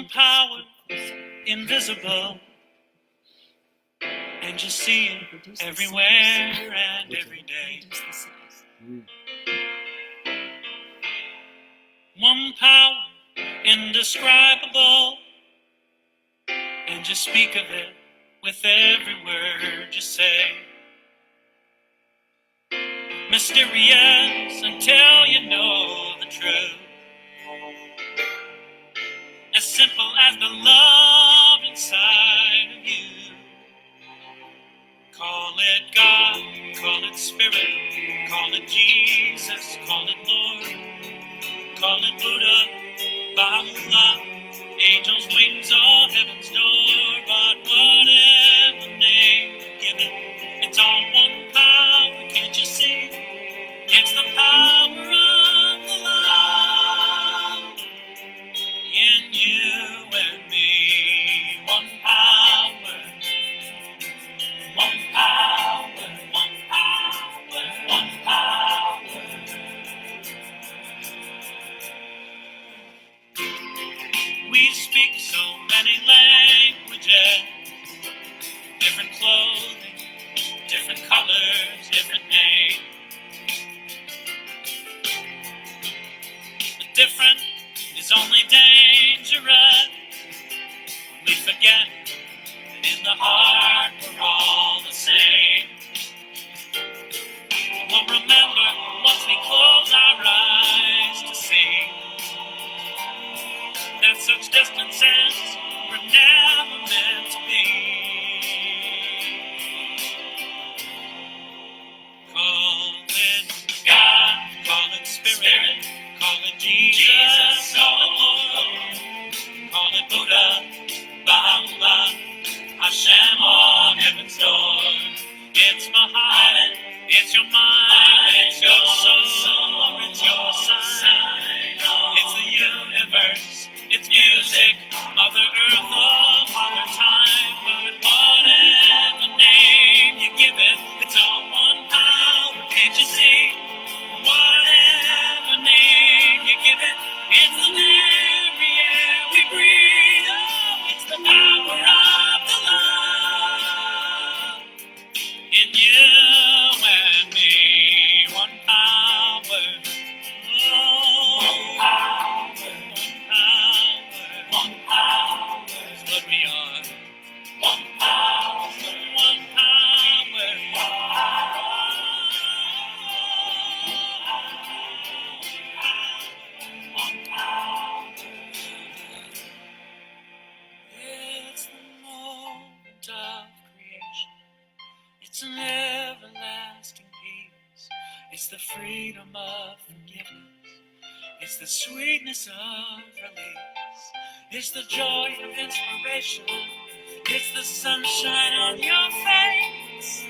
One power, invisible, and you see it everywhere and every day. One power, indescribable, and you speak of it with every word you say. Mysterious until you know the truth. As simple as the love inside of you. Call it God, call it Spirit, call it Jesus, call it Lord, call it Buddha, Baha'u'llah, angels' wings or heaven's door, but whatever name you give it, it's all one power, can't you see? It's the power of the love in you and me. One power, one power, one power, one power. We speak so many languages, different clothing, different colors, different names. The different is only dangerous when we forget that in the heart we're all the same. We'll remember once we close our eyes to see that such distances were never meant to be. Call it God, call it Spirit, call it Jesus, call it Lord, call it Buddha, Baha'u'llah, Hashem on heaven's door. It's my heart, it's your mind, it's your soul, it's your sign. It's the universe, it's music, Mother Earth or Father Time. But whatever name you give it, it's all one power, can't you see? Whatever name you give it, it's the very air we breathe. Oh, it's the power of the love in you and me. One power, oh, one power, one power, it's what we are. One power, one power, one power. It's the moment of creation. It's an everlasting peace. It's the freedom of forgiveness. It's the sweetness of release. It's the joy of inspiration. It's the sunshine on your face.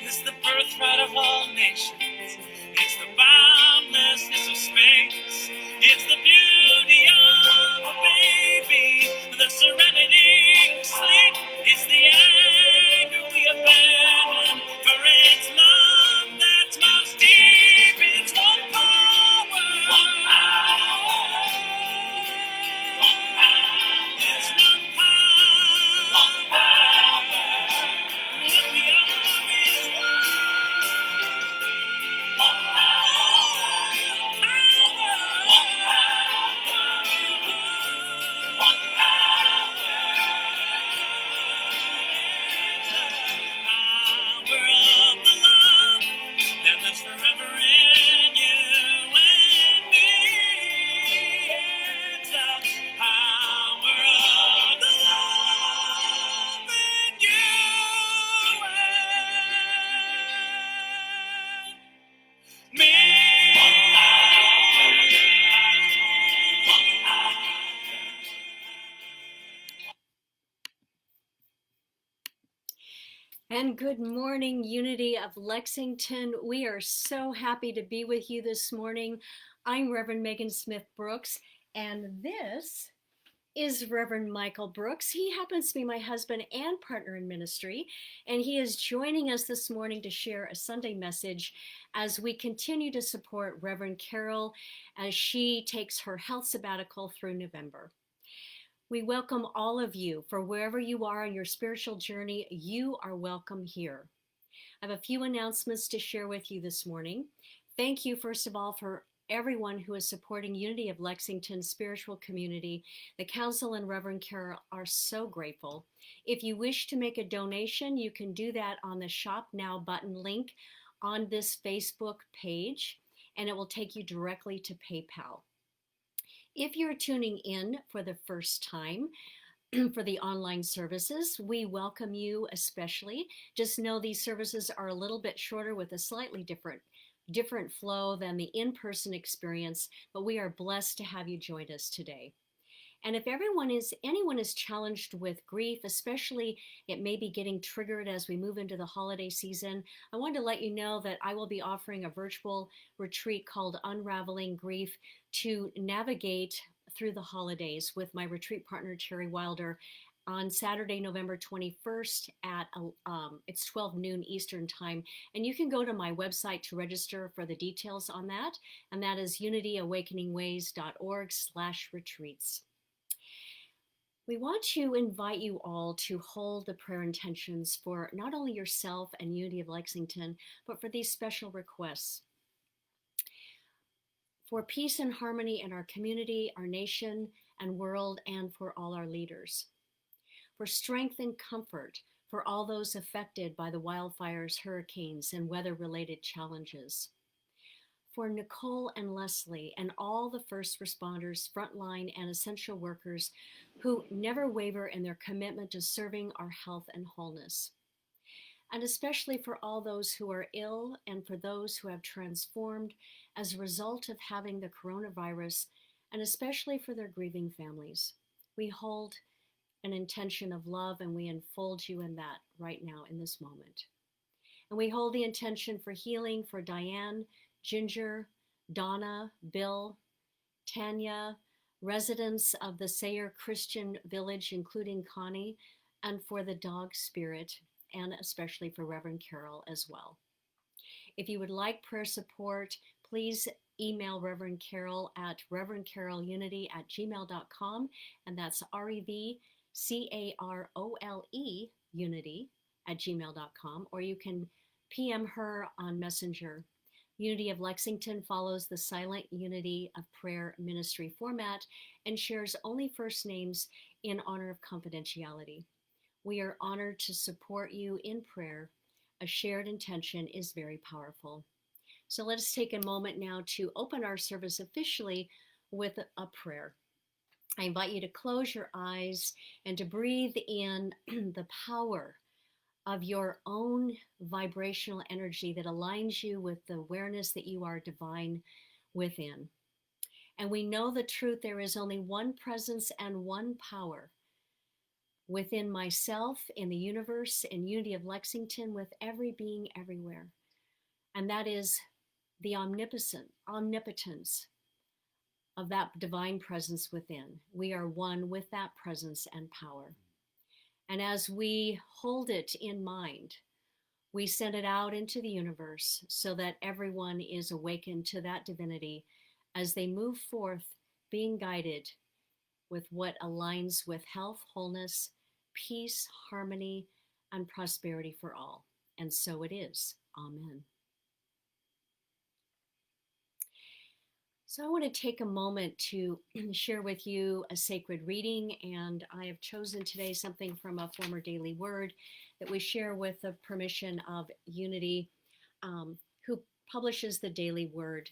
It's the birthright of all nations. It's the boundlessness of space. It's the beauty of a baby. The serenity of sleep. It's the anger we abandon. For it's love that's most deep. It's one power. One power. One power. It's one power. One power. What we are is one. One power. One power. One power. Power of the love that lives forever in you and me. It's the power of the love in you and me. And good morning, Unity of Lexington. We are so happy to be with you this morning. I'm Reverend Megan Smith Brooks, and this is Reverend Michael Brooks. He happens to be my husband and partner in ministry, and he is joining us this morning to share a Sunday message as we continue to support Reverend Carol as she takes her health sabbatical through November. We welcome all of you. For wherever you are on your spiritual journey, you are welcome here. I have a few announcements to share with you this morning. Thank you, first of all, for everyone who is supporting Unity of Lexington spiritual community. The council and Reverend Carol are so grateful. If you wish to make a donation, you can do that on the Shop Now button link on this Facebook page, and it will take you directly to PayPal. If you're tuning in for the first time, for the online services, we welcome you especially. Just know these services are a little bit shorter with a slightly different flow than the in-person experience, but we are blessed to have you join us today. And if anyone is challenged with grief, especially it may be getting triggered as we move into the holiday season, I wanted to let you know that I will be offering a virtual retreat called Unraveling Grief to navigate through the holidays with my retreat partner, Terry Wilder, on Saturday, November 21st at it's 12 noon Eastern time. And you can go to my website to register for the details on that. And that is unityawakeningways.org/retreats. We want to invite you all to hold the prayer intentions for not only yourself and Unity of Lexington, but for these special requests. For peace and harmony in our community, our nation and world, and for all our leaders. For strength and comfort for all those affected by the wildfires, hurricanes, and weather-related challenges. For Nicole and Leslie and all the first responders, frontline, and essential workers who never waver in their commitment to serving our health and wholeness. And especially for all those who are ill and for those who have transformed as a result of having the coronavirus, and especially for their grieving families. We hold an intention of love and we enfold you in that right now in this moment. And we hold the intention for healing for Diane, Ginger, Donna, Bill, Tanya, residents of the Sayer Christian Village, including Connie, and for the dog Spirit, and especially for Reverend Carol as well. If you would like prayer support, please email Reverend Carol at reverendcarolunity@gmail.com, and that's REVCAROLE unity@gmail.com, or you can PM her on Messenger. Unity of Lexington follows the silent unity of prayer ministry format and shares only first names in honor of confidentiality. We are honored to support you in prayer. A shared intention is very powerful. So let us take a moment now to open our service officially with a prayer. I invite you to close your eyes and to breathe in the power of your own vibrational energy that aligns you with the awareness that you are divine within. And we know the truth, there is only one presence and one power within myself, in the universe, in Unity of Lexington, with every being everywhere. And that is the omnipotence of that divine presence within. We are one with that presence and power. And as we hold it in mind, we send it out into the universe so that everyone is awakened to that divinity as they move forth, being guided with what aligns with health, wholeness, peace, harmony, and prosperity for all. And so it is. Amen. So I want to take a moment to share with you a sacred reading, and I have chosen today something from a former daily word that we share with the permission of Unity, who publishes the daily word.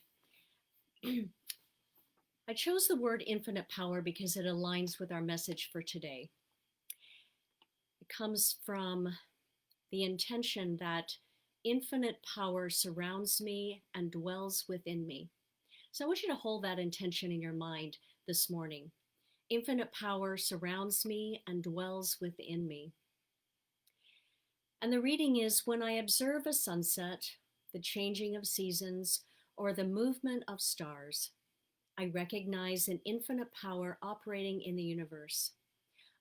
I chose the word infinite power because it aligns with our message for today. It comes from the intention that infinite power surrounds me and dwells within me. So I want you to hold that intention in your mind this morning. Infinite power surrounds me and dwells within me. And the reading is, when I observe a sunset, the changing of seasons, or the movement of stars, I recognize an infinite power operating in the universe.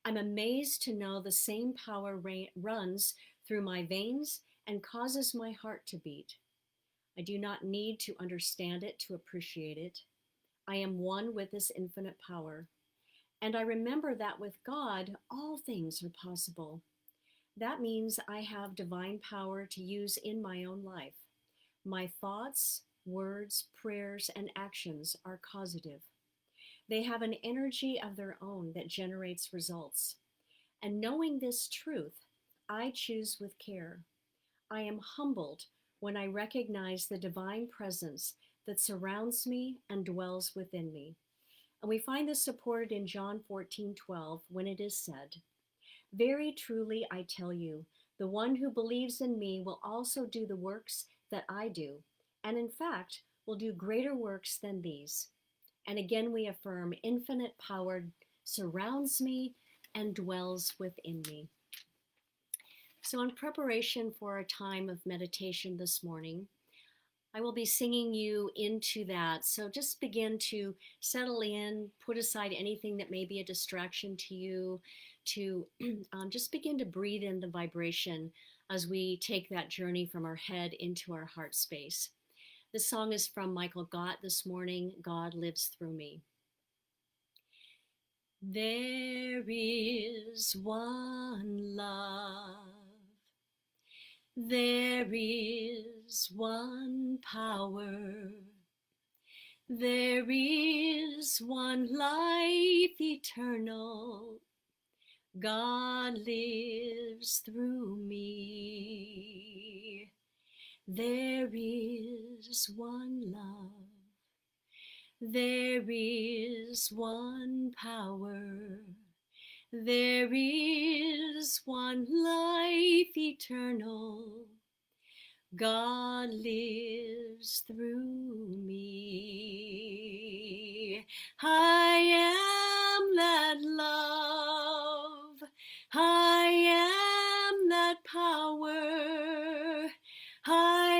I'm amazed to know the same power runs through my veins and causes my heart to beat. I do not need to understand it to appreciate it. I am one with this infinite power, And I remember that with God, all things are possible. That means I have divine power to use in my own life. My thoughts, words, prayers, and actions are causative. They have an energy of their own that generates results. And knowing this truth, I choose with care. I am humbled when I recognize the divine presence that surrounds me and dwells within me. And we find this supported in John 14:12 when it is said, "Very truly I tell you, the one who believes in me will also do the works that I do, and in fact will do greater works than these." And again we affirm infinite power surrounds me and dwells within me. So, in preparation for our time of meditation this morning, I will be singing you into that. So just begin to settle in, put aside anything that may be a distraction to you, to just begin to breathe in the vibration as we take that journey from our head into our heart space. This song is from Michael Gott this morning, God Lives Through Me. There is one love. There is one power. There is one life eternal. God lives through me. There is one love. There is one power. There is one life eternal. God lives through me. I am that love. I am that power. I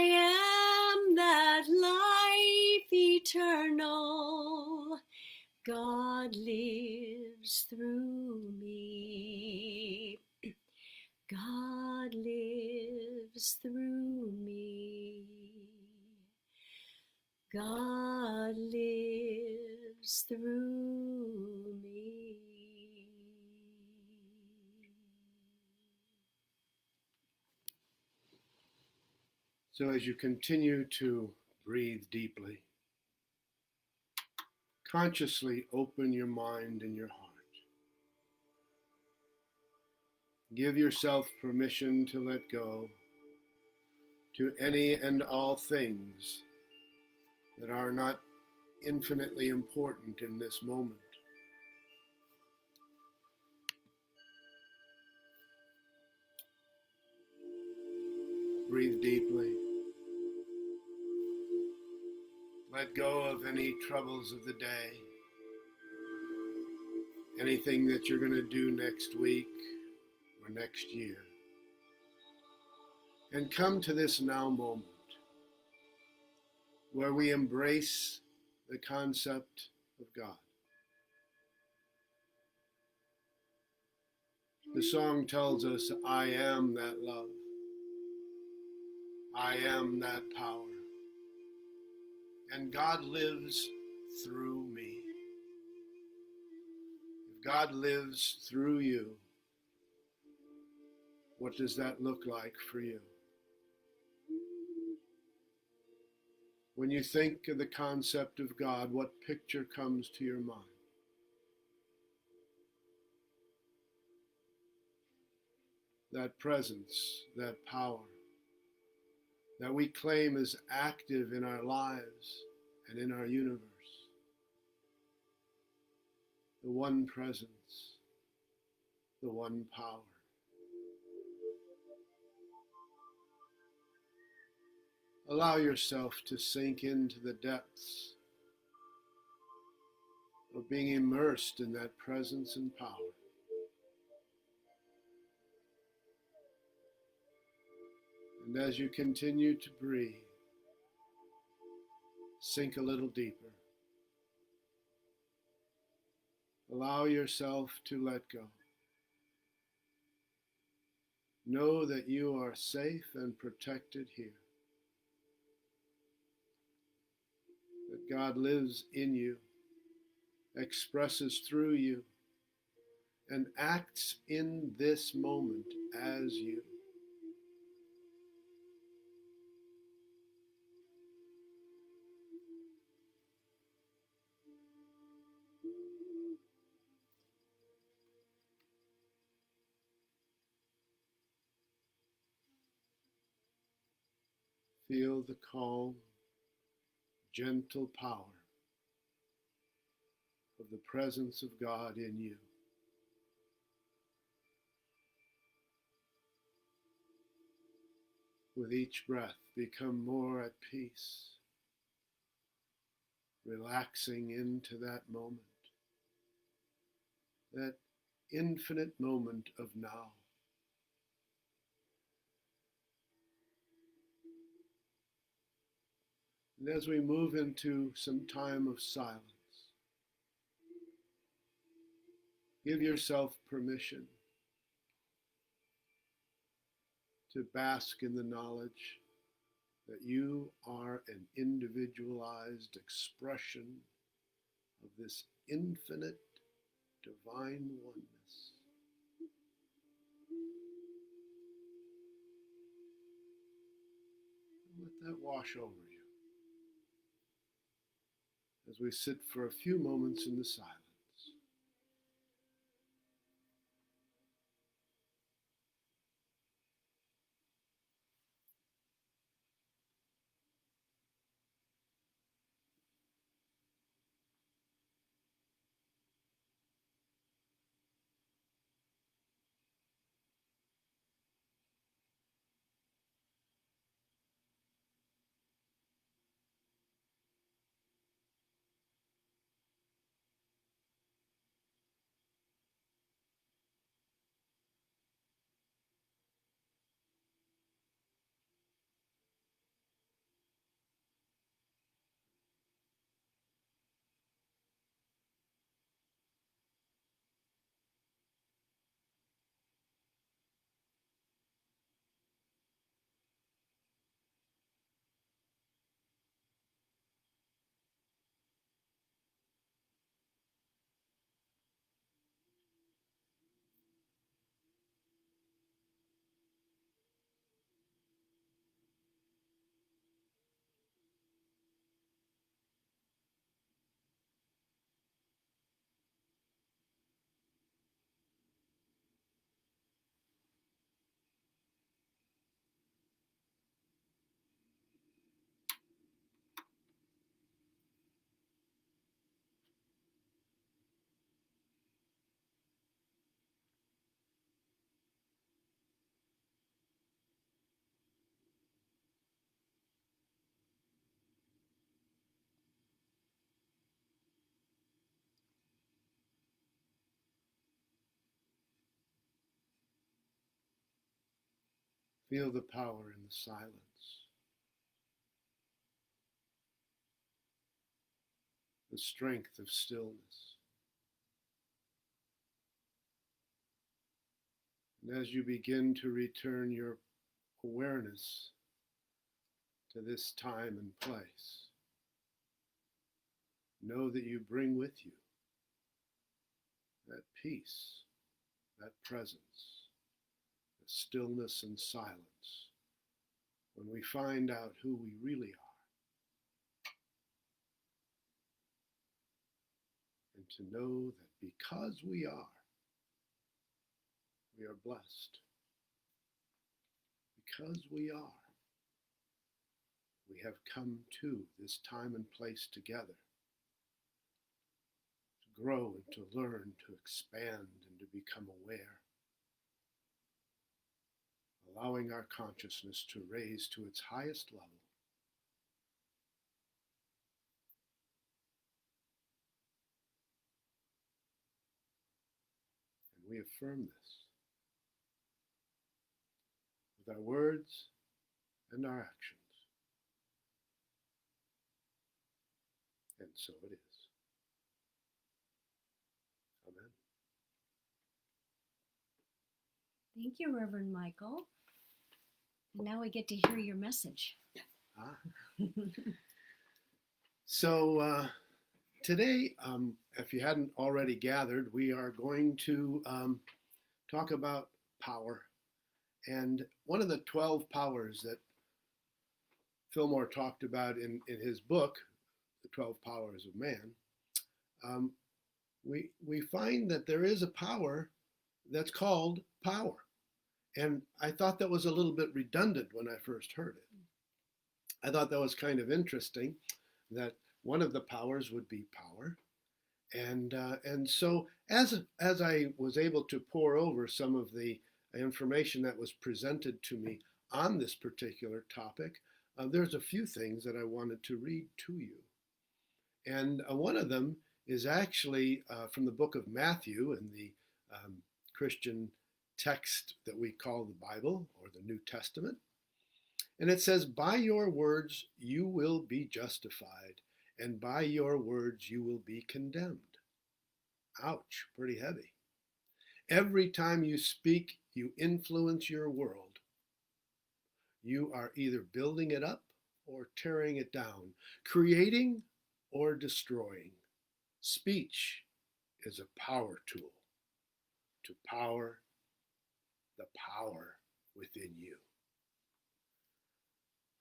am that life eternal. God lives through me. God lives through me. God lives through me. So as you continue to breathe deeply, consciously open your mind and your heart. Give yourself permission to let go to any and all things that are not infinitely important in this moment. Breathe deeply. Let go of any troubles of the day, anything that you're going to do next week or next year. And come to this now moment where we embrace the concept of God. The song tells us, I am that love. I am that power. And God lives through me. If God lives through you, what does that look like for you? When you think of the concept of God, what picture comes to your mind? That presence, that power that we claim is active in our lives and in our universe. The one presence, the one power. Allow yourself to sink into the depths of being immersed in that presence and power. And as you continue to breathe, sink a little deeper. Allow yourself to let go. Know that you are safe and protected here. That God lives in you, expresses through you, and acts in this moment as you. Feel the calm, gentle power of the presence of God in you. With each breath, become more at peace, relaxing into that moment, that infinite moment of now. And as we move into some time of silence, give yourself permission to bask in the knowledge that you are an individualized expression of this infinite divine oneness. Let that wash over you as we sit for a few moments in the silence. Feel the power in the silence, the strength of stillness. And as you begin to return your awareness to this time and place, know that you bring with you that peace, that presence, the stillness and silence when we find out who we really are, and to know that because we are blessed. Because we have come to this time and place together to grow and to learn, to expand and to become aware, allowing our consciousness to raise to its highest level. And we affirm this with our words and our actions. And so it is. Amen. Thank you, Reverend Michael. And now we get to hear your message. So Today, if you hadn't already gathered, we are going to talk about power. And one of the 12 powers that Fillmore talked about in his book, The 12 Powers of Man, um, we find that there is a power that's called power. And I thought that was a little bit redundant when I first heard it. I thought that was kind of interesting that one of the powers would be power. And so as I was able to pore over some of the information that was presented to me on this particular topic, there's a few things that I wanted to read to you. And one of them is actually from the book of Matthew in the Christian text that we call the Bible or the New Testament. And it says, "By your words you will be justified, and by your words you will be condemned." Ouch, pretty heavy. Every time you speak, you influence your world. You are either building it up or tearing it down, creating or destroying. Speech is a power tool to power the power within you.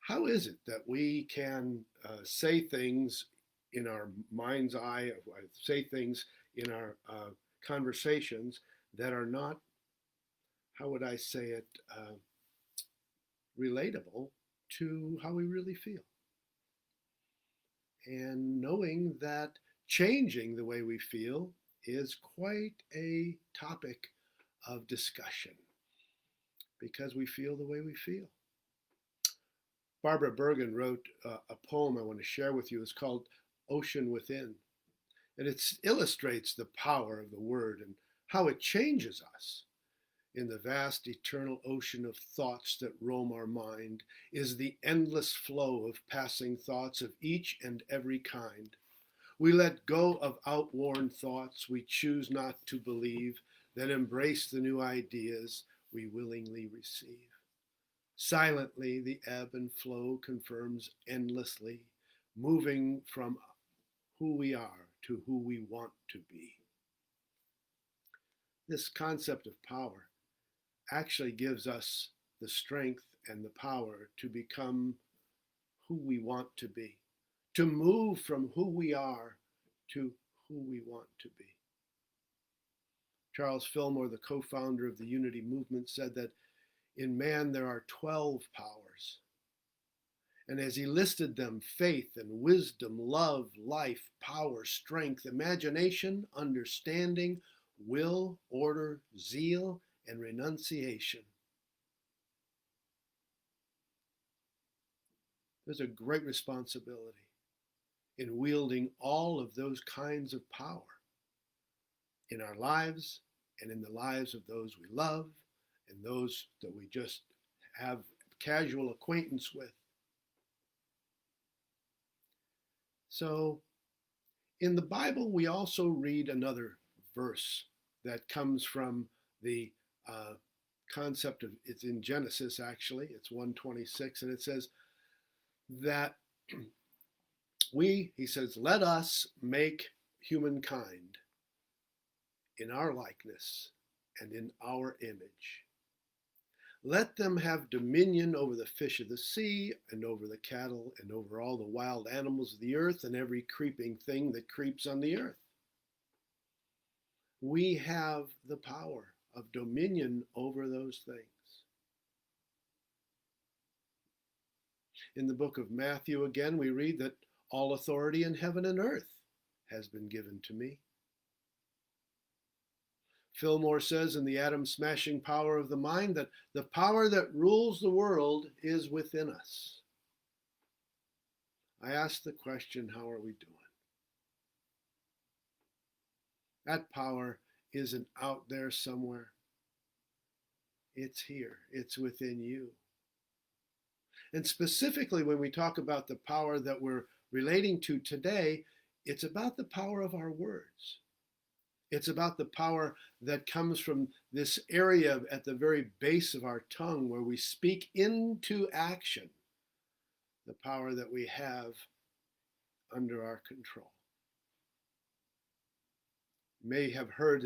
How is it that we can say things in our mind's eye, say things in our conversations that are not, how would I say it, relatable to how we really feel? And knowing that changing the way we feel is quite a topic of discussion because we feel the way we feel. Barbara Bergen wrote a poem I want to share with you. It's called Ocean Within. And it illustrates the power of the word and how it changes us. In the vast eternal ocean of thoughts that roam our mind is the endless flow of passing thoughts of each and every kind. We let go of outworn thoughts we choose not to believe, then embrace the new ideas we willingly receive. Silently, the ebb and flow confirms endlessly, moving from who we are to who we want to be. This concept of power actually gives us the strength and the power to become who we want to be, to move from who we are to who we want to be. Charles Fillmore, the co-founder of the Unity Movement, said that in man there are 12 powers. And as he listed them, faith and wisdom, love, life, power, strength, imagination, understanding, will, order, zeal, and renunciation. There's a great responsibility in wielding all of those kinds of power in our lives and in the lives of those we love and those that we just have casual acquaintance with. So in the Bible, we also read another verse that comes from the concept of, it's in Genesis actually, it's 1:26, and it says that he says, let us make humankind in our likeness and in our image. Let them have dominion over the fish of the sea and over the cattle and over all the wild animals of the earth and every creeping thing that creeps on the earth. We have the power of dominion over those things. In the book of Matthew, again, we read that all authority in heaven and earth has been given to me. Fillmore says in The Atom-Smashing Power of the Mind that the power that rules the world is within us. I ask the question, how are we doing? That power isn't out there somewhere. It's here. It's within you. And specifically, when we talk about the power that we're relating to today, it's about the power of our words. It's about the power that comes from this area at the very base of our tongue where we speak into action the power that we have under our control. may have heard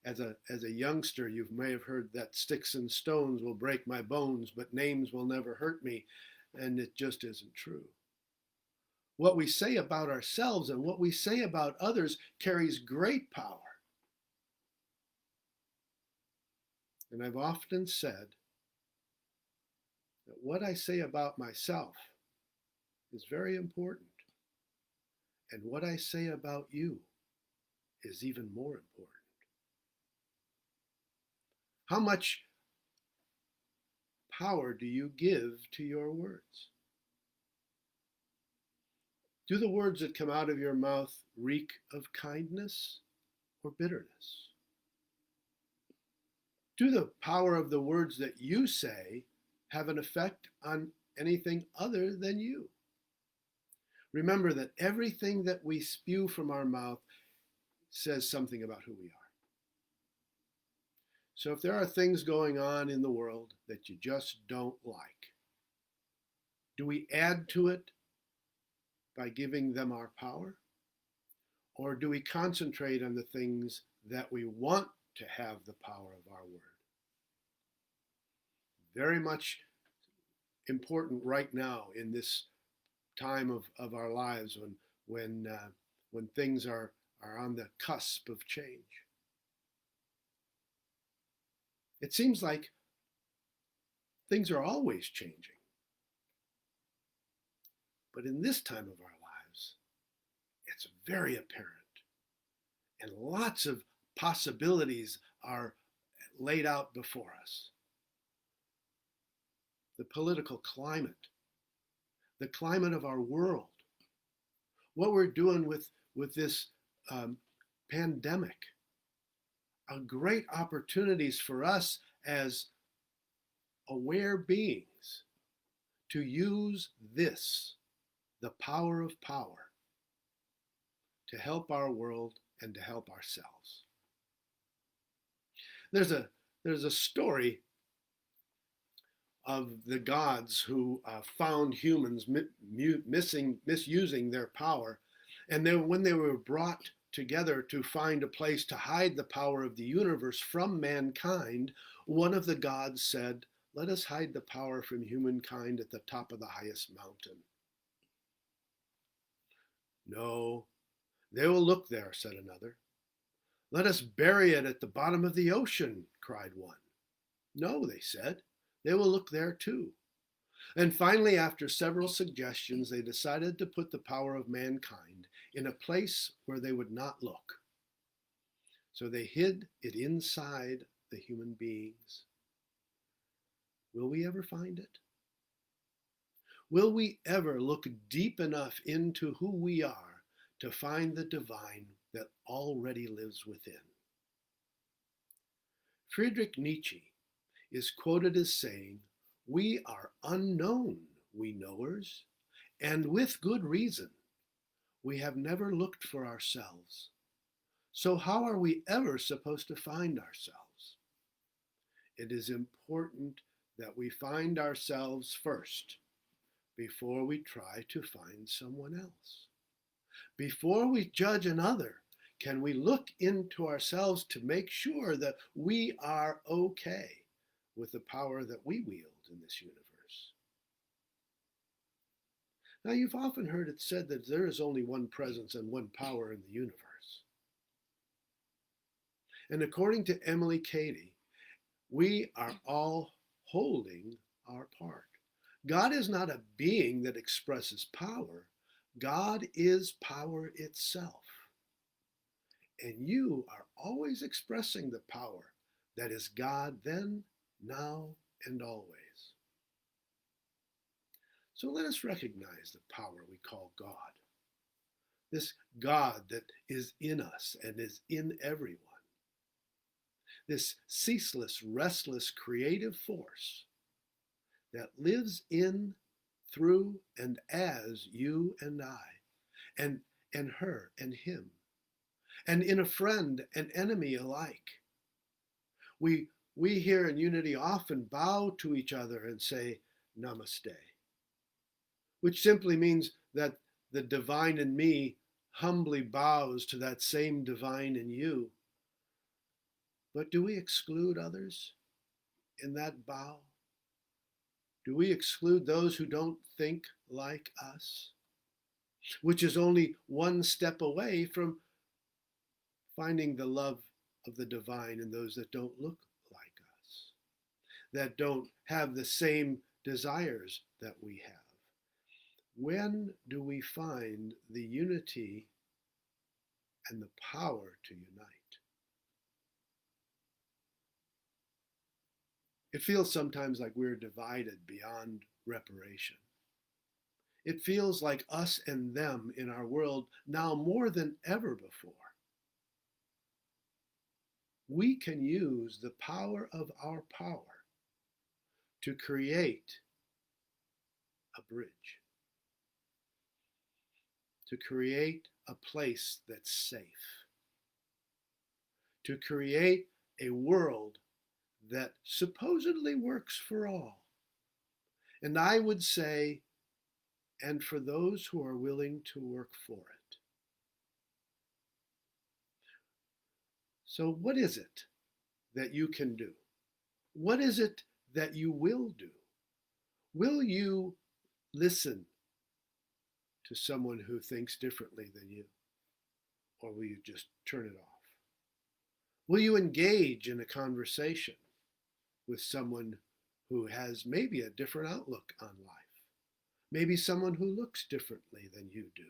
as a youngster, you may have heard that sticks and stones will break my bones, but names will never hurt me. And it just isn't true. What we say about ourselves and what we say about others carries great power. And I've often said that what I say about myself is very important. And what I say about you is even more important. How much power do you give to your words? Do the words that come out of your mouth reek of kindness or bitterness? Do the power of the words that you say have an effect on anything other than you? Remember that everything that we spew from our mouth says something about who we are. So if there are things going on in the world that you just don't like, do we add to it by giving them our power? Or do we concentrate on the things that we want to have the power of our word? Very much important right now in this time of our lives when things are on the cusp of change. It seems like things are always changing. But in this time of our lives, it's very apparent. And lots of possibilities are laid out before us. The political climate, the climate of our world, what we're doing with this pandemic, are great opportunities for us as aware beings to use this, the power of power, to help our world and to help ourselves. There's a story of the gods who found humans misusing their power, and then when they were brought together to find a place to hide the power of the universe from mankind, one of the gods said, "Let us hide the power from humankind at the top of the highest mountain." "No, they will look there," said another. "Let us bury it at the bottom of the ocean," cried one. "No," they said, "they will look there too." And finally, after several suggestions, they decided to put the power of mankind in a place where they would not look. So they hid it inside the human beings. Will we ever find it? Will we ever look deep enough into who we are to find the divine that already lives within? Friedrich Nietzsche is quoted as saying, "We are unknown, we knowers, and with good reason. We have never looked for ourselves. So how are we ever supposed to find ourselves?" It is important that we find ourselves first before we try to find someone else. Before we judge another, can we look into ourselves to make sure that we are okay with the power that we wield in this universe? Now, you've often heard it said that there is only one presence and one power in the universe. And according to Emily Cady, we are all holding our part. God is not a being that expresses power. God is power itself. And you are always expressing the power that is God then, now, and always. So let us recognize the power we call God. This God that is in us and is in everyone. This ceaseless, restless, creative force that lives in, through, and as you and I, and her and him, and in a friend and enemy alike. We here in Unity often bow to each other and say, "Namaste," which simply means that the divine in me humbly bows to that same divine in you, But do we exclude others in that bow? Do we exclude those who don't think like us? Which is only one step away from finding the love of the divine in those that don't look like us, that don't have the same desires that we have. When do we find the unity and the power to unite? It feels sometimes like we're divided beyond reparation. It feels like us and them in our world now more than ever before. We can use the power of our power to create a bridge, to create a place that's safe, to create a world that supposedly works for all. And I would say, and for those who are willing to work for it. So, what is it that you can do? What is it that you will do? Will you listen to someone who thinks differently than you? Or will you just turn it off? Will you engage in a conversation with someone who has maybe a different outlook on life? Maybe someone who looks differently than you do?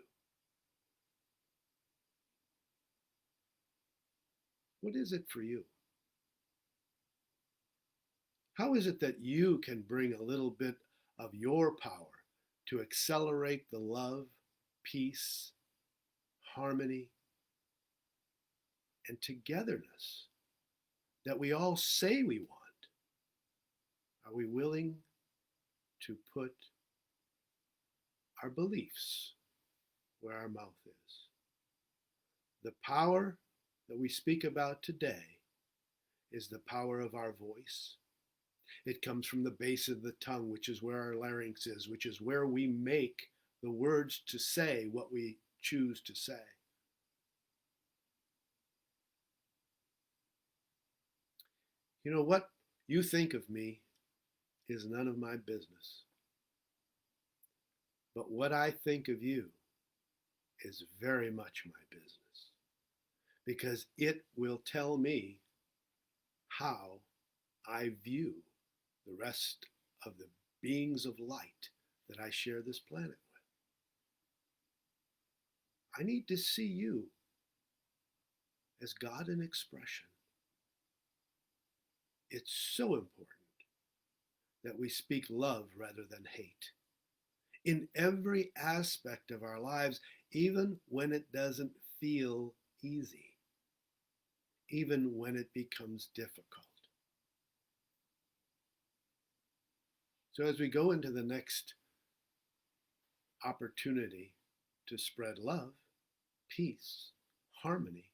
What is it for you? How is it that you can bring a little bit of your power to accelerate the love, peace, harmony, and togetherness that we all say we want? Are we willing to put our beliefs where our mouth is? The power that we speak about today is the power of our voice. It comes from the base of the tongue, which is where our larynx is, which is where we make the words to say what we choose to say. You know, what you think of me is none of my business. But what I think of you is very much my business, because it will tell me how I view the rest of the beings of light that I share this planet with. I need to see you as God in expression. It's so important that we speak love rather than hate in every aspect of our lives, even when it doesn't feel easy, even when it becomes difficult. So as we go into the next opportunity to spread love, peace, harmony,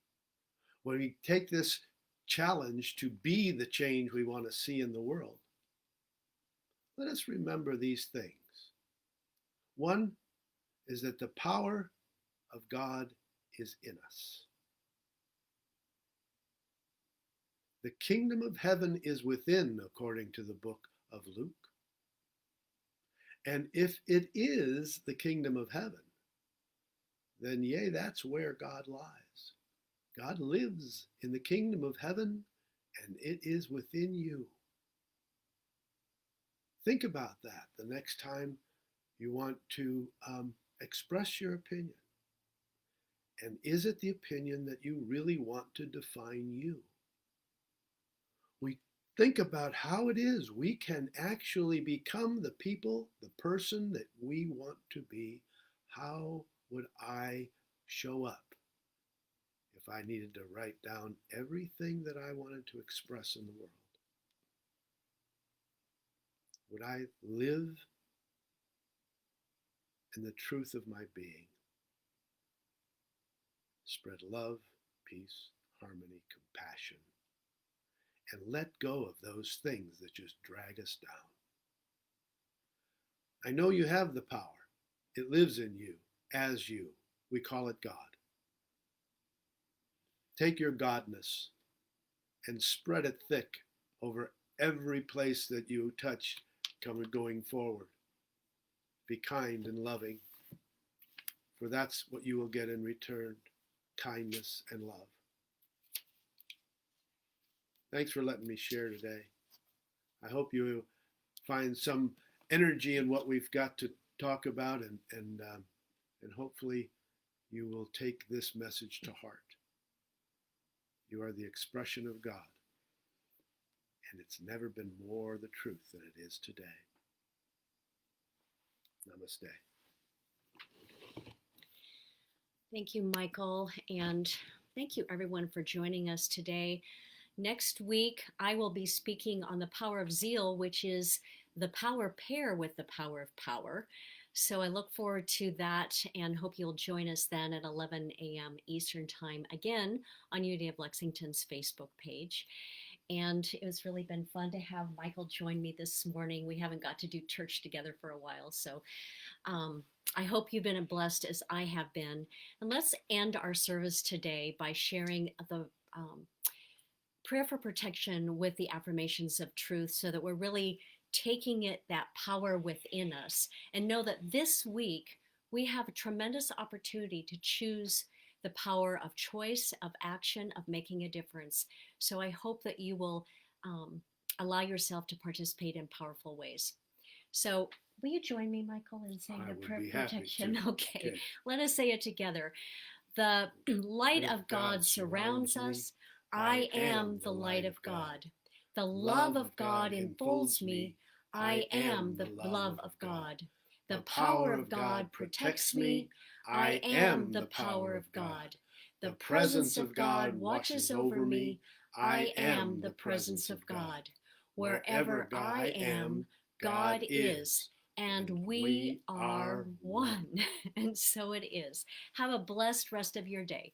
when we take this challenge to be the change we want to see in the world, let us remember these things. One is that the power of God is in us. The kingdom of heaven is within, according to the book of Luke. And if it is the kingdom of heaven, then yea, that's where God lies. God lives in the kingdom of heaven, and it is within you. Think about that the next time you want to express your opinion. And is it the opinion that you really want to define you? We think about how it is we can actually become the people, the person that we want to be. How would I show up if I needed to write down everything that I wanted to express in the world? Would I live in the truth of my being? Spread love, peace, harmony, compassion, and let go of those things that just drag us down. I know you have the power. It lives in you, as you. We call it God. Take your godness and spread it thick over every place that you touch going forward. Be kind and loving, for that's what you will get in return, kindness and love. Thanks for letting me share today. I hope you find some energy in what we've got to talk about, and hopefully you will take this message to heart. You are the expression of God, and it's never been more the truth than it is today. Namaste. Thank you, Michael, and thank you everyone for joining us today. Next week, I will be speaking on the power of zeal, which is the power pair with the power of power. So I look forward to that and hope you'll join us then at 11 a.m. Eastern Time, again on Unity of Lexington's Facebook page. And it was really been fun to have Michael join me this morning. We haven't got to do church together for a while, so I hope you've been blessed as I have been. And let's end our service today by sharing the prayer for protection with the affirmations of truth, so that we're really taking that power within us, and know that this week we have a tremendous opportunity to choose the power of choice, of action, of making a difference. So I hope that you will allow yourself to participate in powerful ways. So will you join me, Michael, in saying the prayer of protection? Okay, let us say it together. The light of God surrounds us. I am the light of God. The love of God enfolds me. I am the love of God. The power of God protects me. I am the power of God. The presence of God watches over me. I am the presence of God. Wherever I am, God is, and we are one. And so it is. Have a blessed rest of your day.